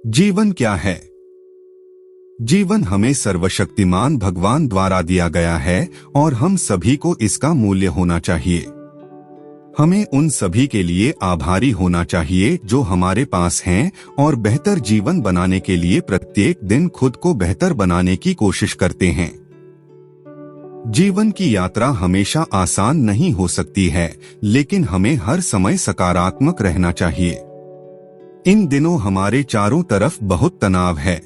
जीवन क्या है? जीवन हमें सर्वशक्तिमान भगवान द्वारा दिया गया है और हम सभी को इसका मूल्य होना चाहिए। हमें उन सभी के लिए आभारी होना चाहिए जो हमारे पास हैं और बेहतर जीवन बनाने के लिए प्रत्येक दिन खुद को बेहतर बनाने की कोशिश करते हैं। जीवन की यात्रा हमेशा आसान नहीं हो सकती है, लेकिन हमें हर समय सकारात्मक रहना चाहिए। इन दिनों हमारे चारों तरफ बहुत तनाव है।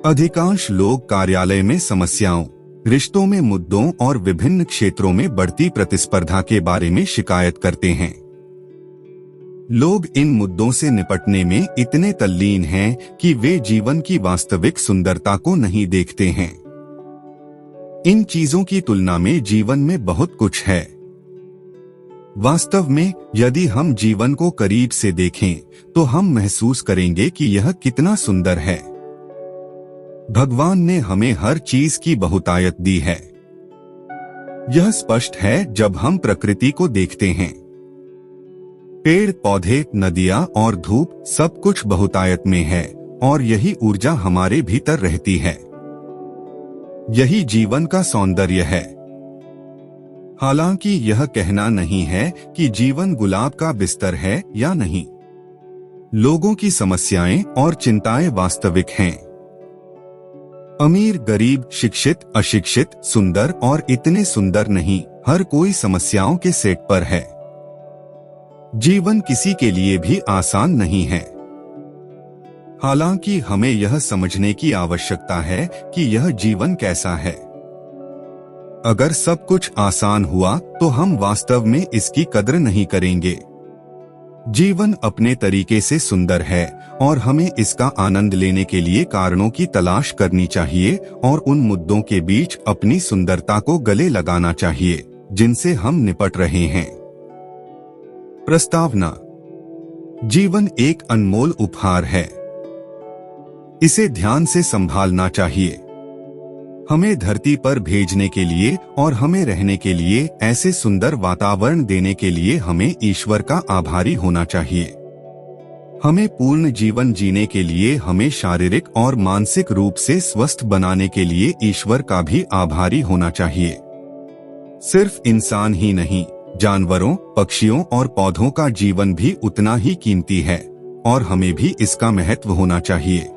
अधिकांश लोग कार्यालय में समस्याओं, रिश्तों में मुद्दों और विभिन्न क्षेत्रों में बढ़ती प्रतिस्पर्धा के बारे में शिकायत करते हैं। लोग इन मुद्दों से निपटने में इतने तल्लीन हैं कि वे जीवन की वास्तविक सुंदरता को नहीं देखते हैं। इन चीजों की तुलना में जीवन में बहुत कुछ है। वास्तव में यदि हम जीवन को करीब से देखें तो हम महसूस करेंगे कि यह कितना सुंदर है। भगवान ने हमें हर चीज की बहुतायत दी है। यह स्पष्ट है जब हम प्रकृति को देखते हैं। पेड़ पौधे, नदियां और धूप सब कुछ बहुतायत में है और यही ऊर्जा हमारे भीतर रहती है। यही जीवन का सौंदर्य है। हालांकि यह कहना नहीं है कि जीवन गुलाब का बिस्तर है या नहीं। लोगों की समस्याएं और चिंताएं वास्तविक हैं। अमीर, गरीब, शिक्षित, अशिक्षित, सुंदर और इतने सुंदर नहीं, हर कोई समस्याओं के सेट पर है। जीवन किसी के लिए भी आसान नहीं है। हालांकि हमें यह समझने की आवश्यकता है कि यह जीवन कैसा है। अगर सब कुछ आसान हुआ तो हम वास्तव में इसकी कद्र नहीं करेंगे। जीवन अपने तरीके से सुंदर है और हमें इसका आनंद लेने के लिए कारणों की तलाश करनी चाहिए और उन मुद्दों के बीच अपनी सुंदरता को गले लगाना चाहिए जिनसे हम निपट रहे हैं। प्रस्तावना: जीवन एक अनमोल उपहार है। इसे ध्यान से संभालना चाहिए। हमें धरती पर भेजने के लिए और हमें रहने के लिए ऐसे सुंदर वातावरण देने के लिए हमें ईश्वर का आभारी होना चाहिए। हमें पूर्ण जीवन जीने के लिए हमें शारीरिक और मानसिक रूप से स्वस्थ बनाने के लिए ईश्वर का भी आभारी होना चाहिए। सिर्फ इंसान ही नहीं, जानवरों, पक्षियों और पौधों का जीवन भी उतना ही कीमती है और हमें भी इसका महत्व होना चाहिए।